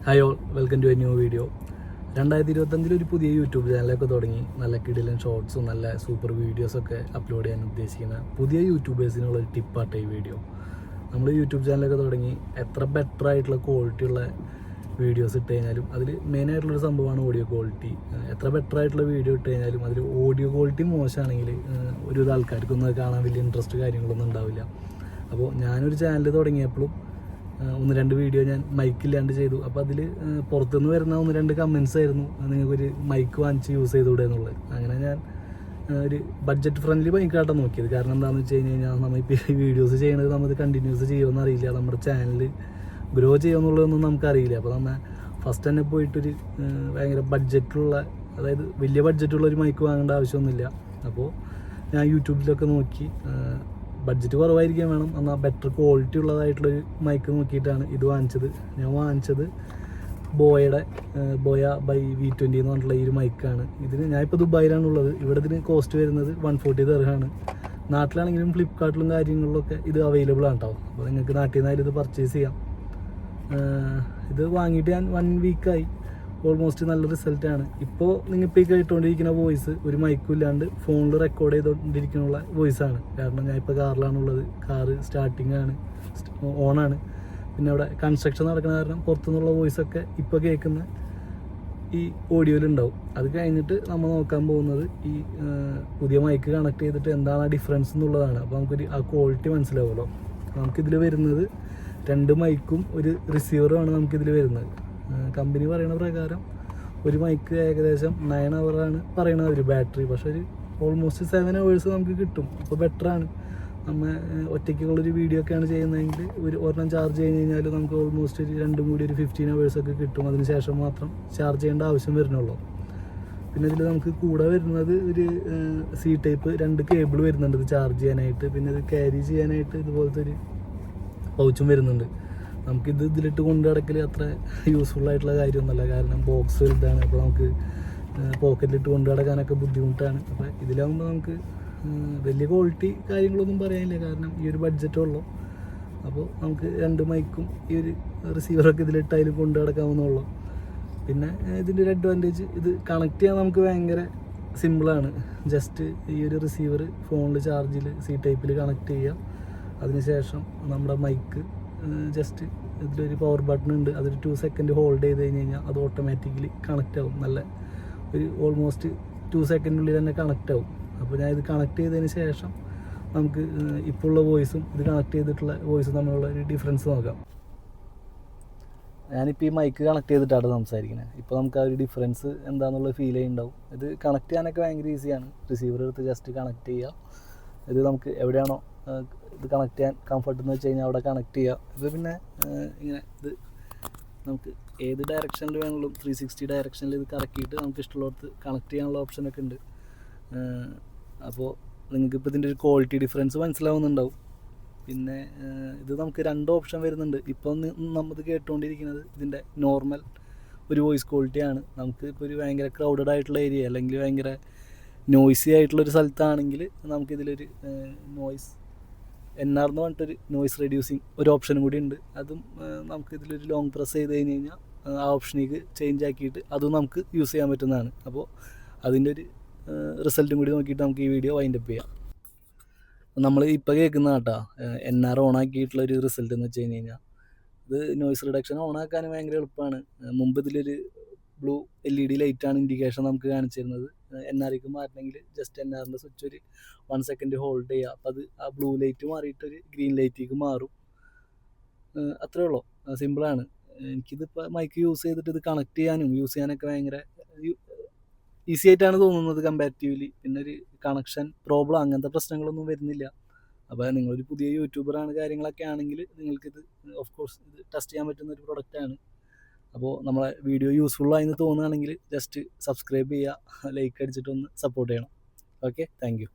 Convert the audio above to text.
Hi all, welcome to a new video. 2025 ഒരു പുതിയ YouTube ചാനലൊക്കെ തുടങ്ങി. നല്ല കിടിലൻ ഷോർട്സും നല്ല സൂപ്പർ വീഡിയോസൊക്കെ അപ്ലോഡ് ചെയ്യാൻ ഉദ്ദേശിക്കുന്ന പുതിയ യൂട്യൂബേഴ്സിനുള്ളൊരു ടിപ്പാട്ടെ ഈ വീഡിയോ. നമ്മൾ യൂട്യൂബ് ചാനലൊക്കെ തുടങ്ങി എത്ര ബെറ്റർ ആയിട്ടുള്ള ക്വാളിറ്റി ഉള്ള വീഡിയോസ് ഇട്ട് കഴിഞ്ഞാലും അതിൽ മെയിനായിട്ടുള്ളൊരു സംഭവമാണ് ഓഡിയോ ക്വാളിറ്റി. എത്ര ബെറ്റർ ആയിട്ടുള്ള വീഡിയോ ഇട്ട് കഴിഞ്ഞാലും അതിൽ ഓഡിയോ ക്വാളിറ്റി മോശമാണെങ്കിൽ ഒരു ആൾക്കാർക്കൊന്നും അത് കാണാൻ വലിയ ഇൻട്രസ്റ്റ് കാര്യങ്ങളൊന്നും ഉണ്ടാവില്ല. അപ്പോൾ ഞാനൊരു ചാനൽ തുടങ്ങിയപ്പോഴും ഒന്ന് രണ്ട് വീഡിയോ ഞാൻ മൈക്കില്ലാണ്ട് ചെയ്തു. അപ്പോൾ അതിൽ പുറത്തുനിന്ന് വരുന്ന ഒന്ന് രണ്ട് കമൻസ് ആയിരുന്നു, നിങ്ങൾക്കൊരു മൈക്ക് വാങ്ങിച്ച് യൂസ് ചെയ്തുകൂടെ എന്നുള്ളത്. അങ്ങനെ ഞാൻ ഒരു ബഡ്ജറ്റ് ഫ്രണ്ട്ലി മൈക്കാട്ടം നോക്കിയത്. കാരണം എന്താണെന്ന് വെച്ച് കഴിഞ്ഞാൽ നമ്മളിപ്പോൾ ഈ വീഡിയോസ് ചെയ്യണത് നമ്മൾ കണ്ടിന്യൂസ് ചെയ്യുമെന്ന് അറിയില്ല, നമ്മുടെ ചാനൽ ഗ്രോ ചെയ്യുമെന്നുള്ളതൊന്നും നമുക്കറിയില്ല. അപ്പോൾ നമ്മൾ ഫസ്റ്റ് തന്നെ പോയിട്ടൊരു ഭയങ്കര ബഡ്ജറ്റിലുള്ള, അതായത് വലിയ ബഡ്ജറ്റുള്ള ഒരു മൈക്ക് വാങ്ങേണ്ട ആവശ്യമൊന്നുമില്ല. അപ്പോൾ ഞാൻ യൂട്യൂബിലൊക്കെ നോക്കി ബഡ്ജറ്റ് കുറവായിരിക്കാൻ വേണം, എന്നാൽ ബെറ്റർ ക്വാളിറ്റി ഉള്ളതായിട്ടുള്ളൊരു മൈക്ക് നോക്കിയിട്ടാണ് ഇത് വാങ്ങിച്ചത്. ഞാൻ വാങ്ങിച്ചത് ബോയ ബൈ V20 എന്ന് പറഞ്ഞിട്ടുള്ള ഈ ഒരു മൈക്കാണ്. ഇതിന് ഞാനിപ്പോൾ ദുബായിലാണുള്ളത്. ഇവിടെ ഇതിന് കോസ്റ്റ് വരുന്നത് 140 ദിർഹമാണ്. നാട്ടിലാണെങ്കിലും ഫ്ലിപ്കാർട്ടിലും കാര്യങ്ങളിലൊക്കെ ഇത് അവൈലബിൾ ആണ് കേട്ടോ. അപ്പോൾ നിങ്ങൾക്ക് നാട്ടിൽ നിന്നായാലും ഇത് പർച്ചേസ് ചെയ്യാം. ഇത് വാങ്ങിയിട്ട് ഞാൻ 1 വീക്കായി. ഓൾമോസ്റ്റ് നല്ല റിസൾട്ടാണ്. ഇപ്പോൾ നിങ്ങളിപ്പോൾ ഈ കേട്ടുകൊണ്ടിരിക്കുന്ന വോയിസ് ഒരു മൈക്കും ഇല്ലാണ്ട് ഫോണിൽ റെക്കോർഡ് ചെയ്തുകൊണ്ടിരിക്കാനുള്ള വോയിസാണ്. കാരണം ഞാൻ ഇപ്പോൾ കാറിലാണുള്ളത്. കാറ് സ്റ്റാർട്ടിങ് ആണ്, ഓണാണ്. പിന്നെ അവിടെ കൺസ്ട്രക്ഷൻ നടക്കുന്ന കാരണം പുറത്തുനിന്നുള്ള വോയിസൊക്കെ ഇപ്പോൾ കേൾക്കുന്ന ഈ ഓഡിയോയിലുണ്ടാവും. അത് കഴിഞ്ഞിട്ട് നമ്മൾ നോക്കാൻ പോകുന്നത് ഈ പുതിയ മൈക്ക് കണക്ട് ചെയ്തിട്ട് എന്താണ് ആ ഡിഫറൻസ് എന്നുള്ളതാണ്. അപ്പോൾ നമുക്കൊരു ആ ക്വാളിറ്റി മനസ്സിലാവുമല്ലോ. നമുക്കിതിൽ വരുന്നത് 2 മൈക്കും ഒരു റിസീവറുമാണ് നമുക്കിതിൽ വരുന്നത്. കമ്പനി പറയുന്ന പ്രകാരം ഒരു മൈക്ക് ഏകദേശം 9 ഹവറാണ് പറയുന്നത് ഒരു ബാറ്ററി. പക്ഷെ ഒരു ഓൾമോസ്റ്റ് 7 ഹവേഴ്സ് നമുക്ക് കിട്ടും. അപ്പോൾ ബെറ്ററാണ്. നമ്മൾ ഒറ്റയ്ക്കുള്ളൊരു വീഡിയോ ഒക്കെയാണ് ചെയ്യുന്നതെങ്കിൽ ഒരെണ്ണം ചാർജ് ചെയ്ത് കഴിഞ്ഞാൽ നമുക്ക് ഓൾമോസ്റ്റ് ഒരു 2 കൂടി ഒരു 15 ഹവേഴ്സൊക്കെ കിട്ടും. അതിന് ശേഷം മാത്രം ചാർജ് ചെയ്യേണ്ട ആവശ്യം വരുന്നുള്ളൂ. പിന്നെ ഇതിൽ നമുക്ക് കൂടെ വരുന്നത് ഒരു C ടൈപ്പ് 2 കേബിൾ വരുന്നുണ്ട് ഇത് ചാർജ് ചെയ്യാനായിട്ട്. പിന്നെ ഇത് ക്യാരി ചെയ്യാനായിട്ട് ഇതുപോലത്തെ ഒരു പൗച്ചും വരുന്നുണ്ട്. നമുക്കിത് ഇതിലിട്ട് കൊണ്ടു നടക്കൽ അത്ര യൂസ്ഫുൾ ആയിട്ടുള്ള കാര്യമൊന്നുമല്ല. കാരണം ബോക്സ് വലുതാണ്. അപ്പോൾ നമുക്ക് പോക്കറ്റിലിട്ട് കൊണ്ടു നടക്കാനൊക്കെ ബുദ്ധിമുട്ടാണ്. അപ്പോൾ ഇതിലാകുമ്പോൾ നമുക്ക് വലിയ ക്വാളിറ്റി കാര്യങ്ങളൊന്നും പറയാനില്ല, കാരണം ഈ ഒരു ബഡ്ജറ്റേ ഉള്ളൂ. അപ്പോൾ നമുക്ക് 2 മൈക്കും ഈ ഒരു റിസീവറൊക്കെ ഇതിലിട്ട് അതിൽ കൊണ്ടു നടക്കാവുന്നുള്ളൂ. പിന്നെ ഇതിൻ്റെ ഒരു അഡ്വാൻറ്റേജ്, ഇത് കണക്ട് ചെയ്യാൻ നമുക്ക് ഭയങ്കര സിമ്പിളാണ്. ജസ്റ്റ് ഈ ഒരു റിസീവർ ഫോണിൽ ചാർജിൽ C ടൈപ്പിൽ കണക്ട് ചെയ്യുക. അതിനുശേഷം നമ്മുടെ മൈക്ക് ജസ്റ്റ് ഇതിലൊരു പവർ ബട്ടൺ ഉണ്ട്, അതൊരു 2 സെക്കൻഡ് ഹോൾഡ് ചെയ്ത് കഴിഞ്ഞ് കഴിഞ്ഞാൽ അത് ഓട്ടോമാറ്റിക്കലി കണക്റ്റ് ആവും. നല്ല ഒരു ഓൾമോസ്റ്റ് 2 സെക്കൻഡിനുള്ളിൽ തന്നെ കണക്റ്റ് ആവും. അപ്പോൾ ഞാൻ ഇത് കണക്ട് ചെയ്തതിന് ശേഷം നമുക്ക് ഇപ്പോൾ ഉള്ള വോയിസും ഇത് കണക്ട് ചെയ്തിട്ടുള്ള വോയിസും തമ്മിലുള്ള ഒരു ഡിഫറൻസ് നോക്കാം. ഞാനിപ്പോൾ ഈ മൈക്ക് കണക്ട് ചെയ്തിട്ടാണ് സംസാരിക്കുന്നത്. ഇപ്പോൾ നമുക്ക് ആ ഒരു ഡിഫറൻസ് എന്താണെന്നുള്ളത് ഫീൽ ചെയ്യുന്നുണ്ടാവും. ഇത് കണക്ട് ചെയ്യാനൊക്കെ ഭയങ്കര ഈസിയാണ്. റിസീവർ എടുത്ത് ജസ്റ്റ് കണക്ട് ചെയ്യുക. ഇത് നമുക്ക് എവിടെയാണോ ഇത് കണക്ട് ചെയ്യാൻ കംഫർട്ട് എന്ന് വെച്ച് കഴിഞ്ഞാൽ അവിടെ കണക്ട് ചെയ്യുക. ഇത് പിന്നെ ഇങ്ങനെ ഇത് നമുക്ക് ഏത് ഡയറക്ഷനിൽ വേണമെങ്കിലും 360 ഡയറക്ഷനിൽ ഇത് കറക്കിയിട്ട് നമുക്ക് ഇഷ്ടമുള്ളടത്ത് കണക്ട് ചെയ്യാനുള്ള ഓപ്ഷനൊക്കെ ഉണ്ട്. അപ്പോൾ നിങ്ങൾക്കിപ്പോൾ ഇതിൻ്റെ ഒരു ക്വാളിറ്റി ഡിഫറൻസ് മനസ്സിലാവുന്നുണ്ടാവും. പിന്നെ ഇത് നമുക്ക് 2 ഓപ്ഷൻ വരുന്നുണ്ട്. ഇപ്പം നമ്മൾ കേട്ടുകൊണ്ടിരിക്കുന്നത് ഇതിൻ്റെ നോർമൽ ഒരു വോയിസ് ക്വാളിറ്റിയാണ്. നമുക്ക് ഇപ്പോൾ ഒരു ഭയങ്കര ക്രൗഡഡ് ആയിട്ടുള്ള ഏരിയ അല്ലെങ്കിൽ ഭയങ്കര നോയ്സി ആയിട്ടുള്ളൊരു സ്ഥലത്താണെങ്കിൽ നമുക്കിതിലൊരു നോയ്സ് NR എന്ന് പറഞ്ഞിട്ടൊരു നോയ്സ് റെഡ്യൂസിങ് ഒരു ഓപ്ഷനും കൂടി ഉണ്ട്. അതും നമുക്കിതിലൊരു ലോങ് പ്രസ് ചെയ്ത് കഴിഞ്ഞ് കഴിഞ്ഞാൽ ആ ഓപ്ഷനിലേക്ക് ചേഞ്ച് ആക്കിയിട്ട് അതും നമുക്ക് യൂസ് ചെയ്യാൻ പറ്റുന്നതാണ്. അപ്പോൾ അതിൻ്റെ ഒരു റിസൾട്ടും കൂടി നോക്കിയിട്ട് നമുക്ക് ഈ വീഡിയോ വൈൻഡപ്പ് ചെയ്യാം. നമ്മൾ ഇപ്പോൾ കേൾക്കുന്ന കേട്ടോ NR ഓൺ ആക്കിയിട്ടുള്ളൊരു റിസൾട്ട് എന്ന് വെച്ച് കഴിഞ്ഞ് കഴിഞ്ഞാൽ ഇത് നോയ്സ് റിഡക്ഷൻ ഓൺ ആക്കാൻ ഭയങ്കര എളുപ്പമാണ്. മുമ്പ് ഇതിലൊരു ബ്ലൂ LED ലൈറ്റാണ് ഇൻഡിക്കേഷൻ നമുക്ക് കാണിച്ചിരുന്നത്. NRക്ക് മാറ്റണമെങ്കിൽ ജസ്റ്റ് NRൻ്റെ സ്വിച്ച് ഒരു 1 സെക്കൻഡ് ഹോൾഡ് ചെയ്യുക. അപ്പോൾ അത് ആ ബ്ലൂ ലൈറ്റ് മാറിയിട്ടൊരു ഗ്രീൻ ലൈറ്റിലേക്ക് മാറും. അത്രേ ഉള്ളൂ, സിമ്പിളാണ്. എനിക്കിതിപ്പോൾ മൈക്ക് യൂസ് ചെയ്തിട്ട് ഇത് കണക്ട് ചെയ്യാനും യൂസ് ചെയ്യാനൊക്കെ ഭയങ്കര ഈസി ആയിട്ടാണ് തോന്നുന്നത് കമ്പാരിറ്റീവ്ലി. പിന്നെ ഒരു കണക്ഷൻ പ്രോബ്ലം അങ്ങനത്തെ പ്രശ്നങ്ങളൊന്നും വരുന്നില്ല. അപ്പോൾ നിങ്ങളൊരു പുതിയ യൂട്യൂബറാണ് കാര്യങ്ങളൊക്കെ ആണെങ്കിൽ നിങ്ങൾക്കിത് ഓഫ് കോഴ്സ് ഇത് ടെസ്റ്റ് ചെയ്യാൻ പറ്റുന്ന ഒരു പ്രൊഡക്റ്റാണ്. അപ്പോൾ നമ്മളെ വീഡിയോ യൂസ്ഫുള്ളായെന്ന് തോന്നുകയാണെങ്കിൽ ജസ്റ്റ് സബ്സ്ക്രൈബ് ചെയ്യുക, ലൈക്ക് അടിച്ചിട്ടൊന്ന് സപ്പോർട്ട് ചെയ്യണം. Okay, thank you.